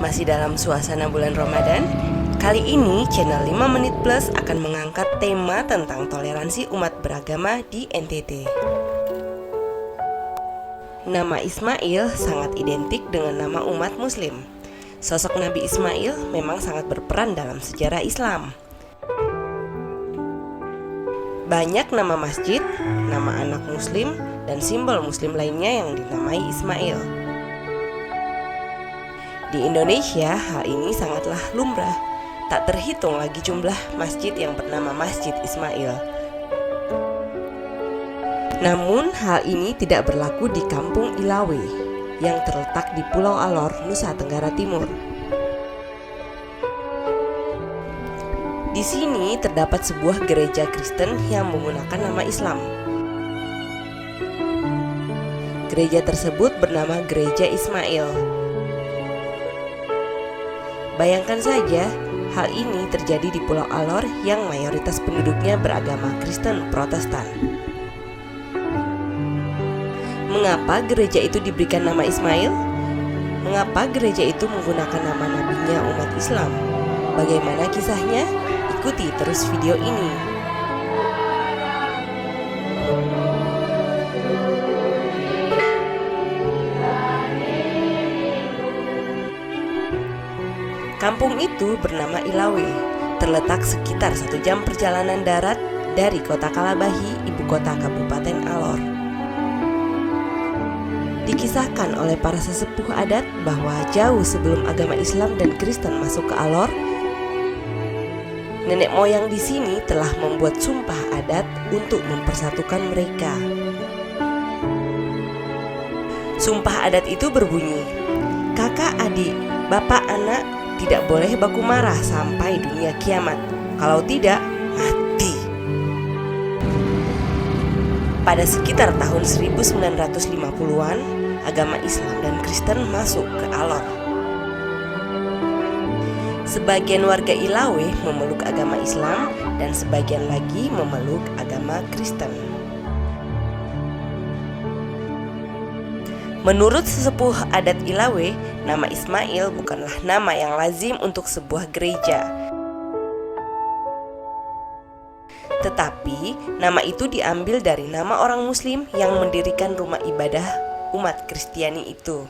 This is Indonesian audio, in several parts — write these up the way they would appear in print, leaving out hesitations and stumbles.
Masih dalam suasana bulan Ramadan, kali ini channel 5 Menit Plus akan mengangkat tema tentang toleransi umat beragama di NTT. Nama Ismail sangat identik dengan nama umat muslim. Sosok Nabi Ismail memang sangat berperan dalam sejarah Islam. Banyak nama masjid, nama anak muslim, dan simbol muslim lainnya yang dinamai Ismail. Di Indonesia, hal ini sangatlah lumrah. Tak terhitung lagi jumlah masjid yang bernama Masjid Ismail. Namun, hal ini tidak berlaku di Kampung Ilawe yang terletak di Pulau Alor, Nusa Tenggara Timur. Di sini terdapat sebuah gereja Kristen yang menggunakan nama Islam. Gereja tersebut bernama Gereja Ismail. Bayangkan saja, hal ini terjadi di Pulau Alor yang mayoritas penduduknya beragama Kristen Protestan. Mengapa gereja itu diberikan nama Ismail? Mengapa gereja itu menggunakan nama nabinya umat Islam? Bagaimana kisahnya? Ikuti terus video ini. Kampung itu bernama Ilawe, terletak sekitar 1 jam perjalanan darat dari kota Kalabahi, ibu kota Kabupaten Alor. Dikisahkan oleh para sesepuh adat bahwa jauh sebelum agama Islam dan Kristen masuk ke Alor, nenek moyang di sini telah membuat sumpah adat untuk mempersatukan mereka. Sumpah adat itu berbunyi, kakak adik, bapak anak, tidak boleh baku marah sampai dunia kiamat. Kalau tidak, mati. Pada sekitar tahun 1950-an, agama Islam dan Kristen masuk ke Alor. Sebagian warga Ilawe memeluk agama Islam dan sebagian lagi memeluk agama Kristen. Menurut sesepuh adat Ilawe, nama Ismail bukanlah nama yang lazim untuk sebuah gereja. Tetapi, nama itu diambil dari nama orang Muslim yang mendirikan rumah ibadah umat Kristiani itu.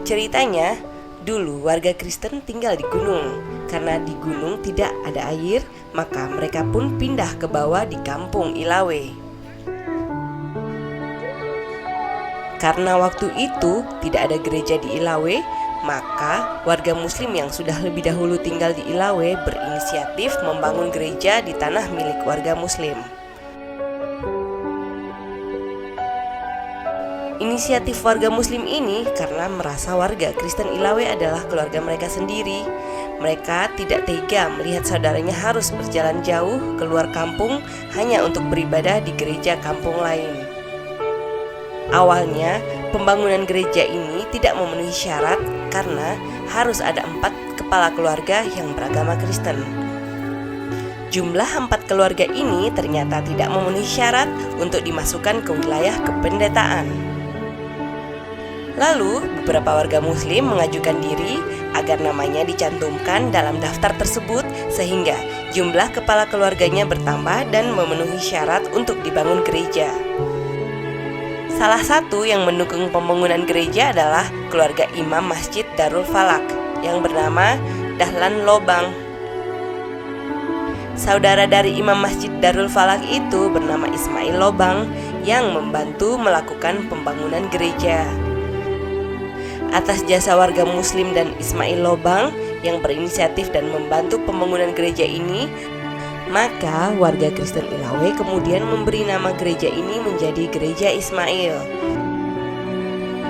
Ceritanya, dulu warga Kristen tinggal di gunung. Karena di gunung tidak ada air, maka mereka pun pindah ke bawah di kampung Ilawe. Karena waktu itu tidak ada gereja di Ilawe, maka warga muslim yang sudah lebih dahulu tinggal di Ilawe berinisiatif membangun gereja di tanah milik warga muslim. Inisiatif warga muslim ini karena merasa warga Kristen Ilawe adalah keluarga mereka sendiri. Mereka tidak tega melihat saudaranya harus berjalan jauh keluar kampung hanya untuk beribadah di gereja kampung lain. Awalnya, pembangunan gereja ini tidak memenuhi syarat karena harus ada 4 kepala keluarga yang beragama Kristen. Jumlah 4 keluarga ini ternyata tidak memenuhi syarat untuk dimasukkan ke wilayah kependetaan. Lalu, beberapa warga Muslim mengajukan diri agar namanya dicantumkan dalam daftar tersebut sehingga jumlah kepala keluarganya bertambah dan memenuhi syarat untuk dibangun gereja. Salah satu yang mendukung pembangunan gereja adalah keluarga Imam Masjid Darul Falak yang bernama Dahlan Lobang. Saudara dari Imam Masjid Darul Falak itu bernama Ismail Lobang yang membantu melakukan pembangunan gereja. Atas jasa warga Muslim dan Ismail Lobang yang berinisiatif dan membantu pembangunan gereja ini, maka warga Kristen Ilawe kemudian memberi nama gereja ini menjadi Gereja Ismail.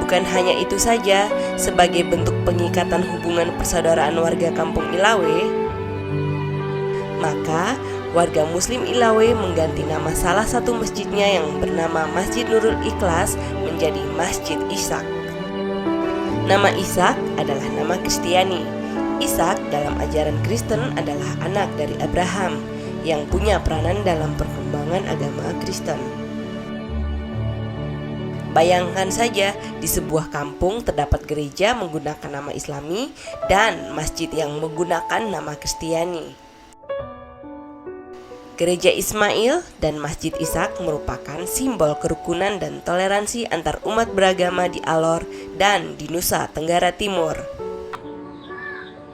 Bukan hanya itu saja, sebagai bentuk pengikatan hubungan persaudaraan warga kampung Ilawe, maka warga Muslim Ilawe mengganti nama salah satu masjidnya yang bernama Masjid Nurul Ikhlas menjadi Masjid Ishak. Nama Ishak adalah nama Kristiani. Ishak dalam ajaran Kristen adalah anak dari Abraham yang punya peranan dalam perkembangan agama Kristen. Bayangkan saja, di sebuah kampung terdapat gereja menggunakan nama Islami dan masjid yang menggunakan nama Kristiani. Gereja Ismail dan Masjid Ishak merupakan simbol kerukunan dan toleransi antar umat beragama di Alor dan di Nusa Tenggara Timur.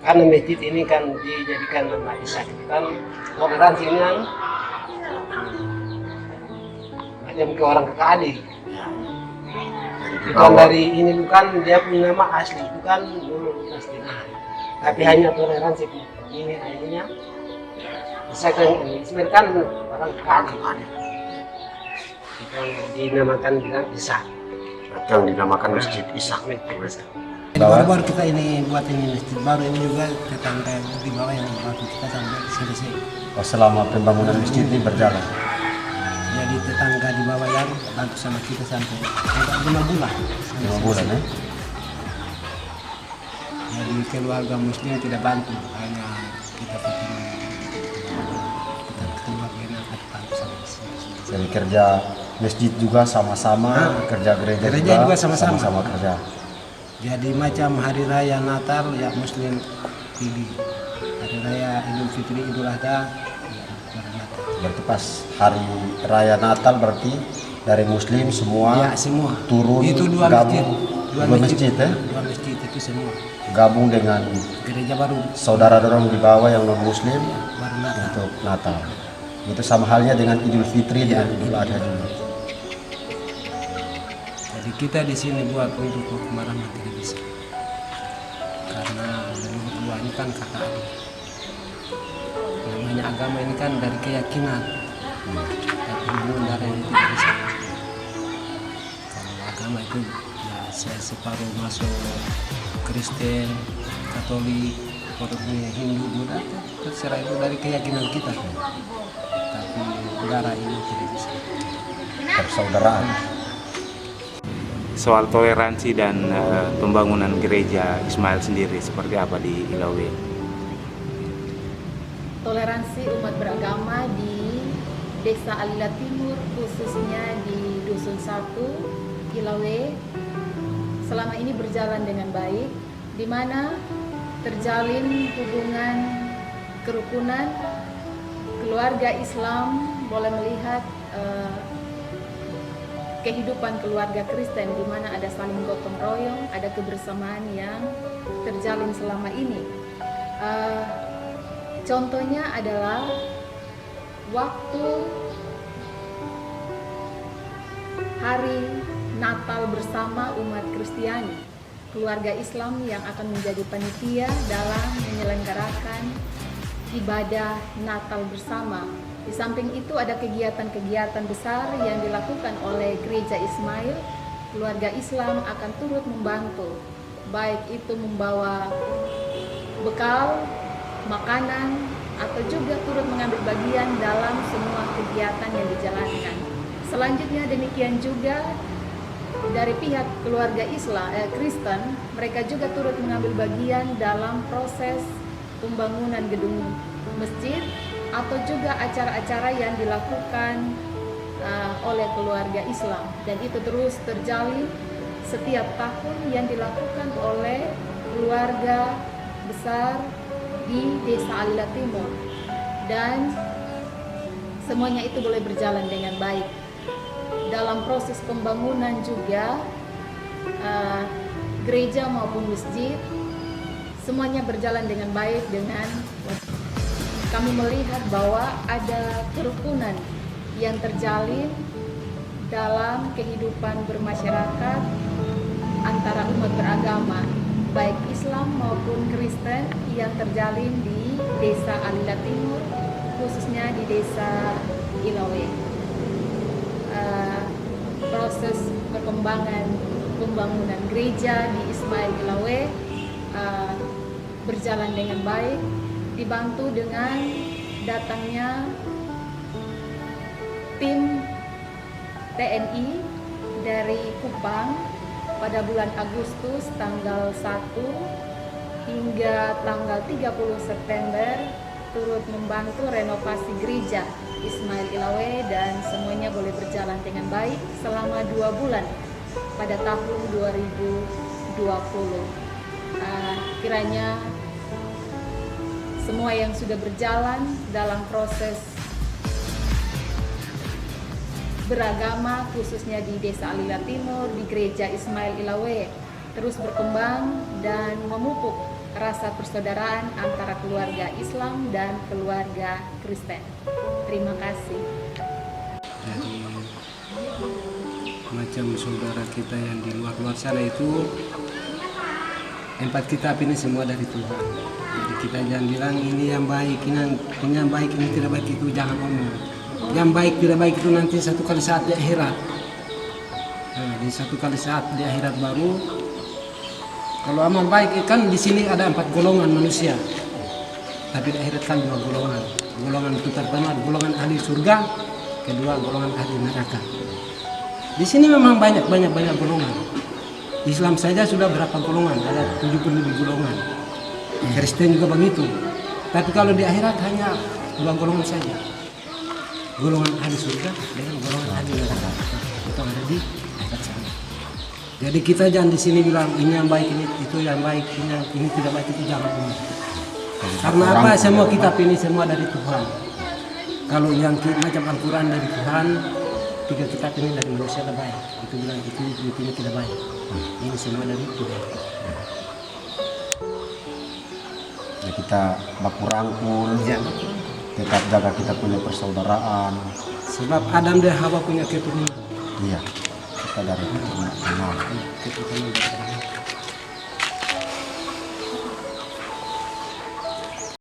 Karena masjid ini kan dijadikan nama Ishak, kan toleransi ini kan macam ke orang kekali. Bukan dari ini, bukan dia punya nama asli, bukan Palestina, tapi hanya toleransi ini akhirnya. Ishak kan Ismail kan orang kekali, dinamakan bilang Ishak. Yang dinamakan Masjid Ishak. Baru-baru kita ini buat ini masjid baru ini juga tetangga yang di bawah yang bantu kita sampai selesai. Oh, selama pembangunan masjid ini berjalan. Jadi tetangga di bawah yang bantu sama kita sampai 5 bulan. 5 bulan ya. Jadi keluarga muslim tidak bantu, hanya kita keluarga yang akan bantu sama sini. Jadi kerja masjid juga sama-sama, kerja gereja juga sama-sama kerja. Jadi macam hari raya Natal ya muslim pilih, hari raya Idul Fitri, Idul Adha ya Natal. Berarti pas hari raya Natal berarti dari muslim semua, ya, semua turun itu gabung dua masjid ya? Dua masjid itu semua Gabung dengan gereja baru saudara dorong di bawah yang non muslim baru Natal. untuk Natal. Itu sama halnya dengan Idul Fitri dan Idul Adha juga. Jadi kita di sini buat untuk kemarin tidak bisa, karena menurut gua ini kan kakak adik. Namanya agama ini kan dari keyakinan, tapi hubungan darah ini tidak bisa. Kalau agama itu ya saya separuh masuk Kristen, Katolik, Protestan, Hindu, Buddha, terserah itu dari keyakinan kita. Tapi darah ini tidak bisa. Persaudaraan. Soal toleransi dan pembangunan gereja Ismail sendiri seperti apa di Ilawe? Toleransi umat beragama di Desa Alila Timur, khususnya di Dusun 1 Ilawe, selama ini berjalan dengan baik, di mana terjalin hubungan kerukunan. Keluarga Islam boleh melihat kehidupan keluarga Kristen di mana ada saling gotong royong, ada kebersamaan yang terjalin selama ini. Contohnya adalah waktu hari Natal bersama umat Kristiani, keluarga Islam yang akan menjadi panitia dalam menyelenggarakan ibadah Natal bersama. Di samping itu ada kegiatan-kegiatan besar yang dilakukan oleh Gereja Ismail. Keluarga Islam akan turut membantu, baik itu membawa bekal, makanan, atau juga turut mengambil bagian dalam semua kegiatan yang dijalankan. Selanjutnya demikian juga dari pihak keluarga Islam, Kristen, mereka juga turut mengambil bagian dalam proses pembangunan gedung masjid atau juga acara-acara yang dilakukan oleh keluarga Islam, dan itu terus terjalin setiap tahun yang dilakukan oleh keluarga besar di Desa Alila Timur, dan semuanya itu boleh berjalan dengan baik. Dalam proses pembangunan juga gereja maupun masjid semuanya berjalan dengan baik. Dengan kami melihat bahwa ada kerukunan yang terjalin dalam kehidupan bermasyarakat antara umat beragama, baik Islam maupun Kristen, yang terjalin di Desa Alila Timur, khususnya di Desa Ilawe. Proses perkembangan pembangunan gereja di Ismail Ilawe berjalan dengan baik, dibantu dengan datangnya tim TNI dari Kupang pada bulan Agustus tanggal 1 hingga tanggal 30 September turut membantu renovasi gereja Ismail Ilawe, dan semuanya boleh berjalan dengan baik selama 2 bulan pada tahun 2020. Kiranya semua yang sudah berjalan dalam proses beragama, khususnya di Desa Alila Timur, di Gereja Ismail Ilawe, terus berkembang dan memupuk rasa persaudaraan antara keluarga Islam dan keluarga Kristen. Terima kasih. Jadi macam saudara kita yang di luar sana itu, empat kitab ini semua dari Tuhan. Jadi kita jangan bilang ini yang baik, ini yang baik, ini tidak baik, itu jangan ngomong. Yang baik tidak baik itu nanti satu kali saat di akhirat. Nah, di satu kali saat di akhirat baru. Kalau amal baik kan di sini ada 4 golongan manusia. Tapi di akhirat kan 2 golongan. Golongan itu pertama golongan ahli surga, kedua golongan ahli neraka. Di sini memang banyak golongan. Islam saja sudah berapa golongan? Ada 70 lebih golongan. Kristen juga begitu. Tapi kalau di akhirat hanya 2 golongan saja. Golongan ahli surga dengan golongan ahli neraka. Itu ada di akhirat sana. Jadi kita jangan di sini bilang ini yang baik, ini itu yang baik, ini tidak baik, itu jangan. Karena apa? Semua kitab ini semua dari Tuhan. Kalau yang macam Al-Quran dari Tuhan, 3 kitab ini dari manusia tidak baik. Itu bilang itu tidak baik. Ini semua dari Tuhan. Ya, kita baku rangkul, tetap jaga kita punya persaudaraan. Sebab Adam dan Hawa punya keturunan. Iya, kita dari keturunan. Keturunan dari Adam.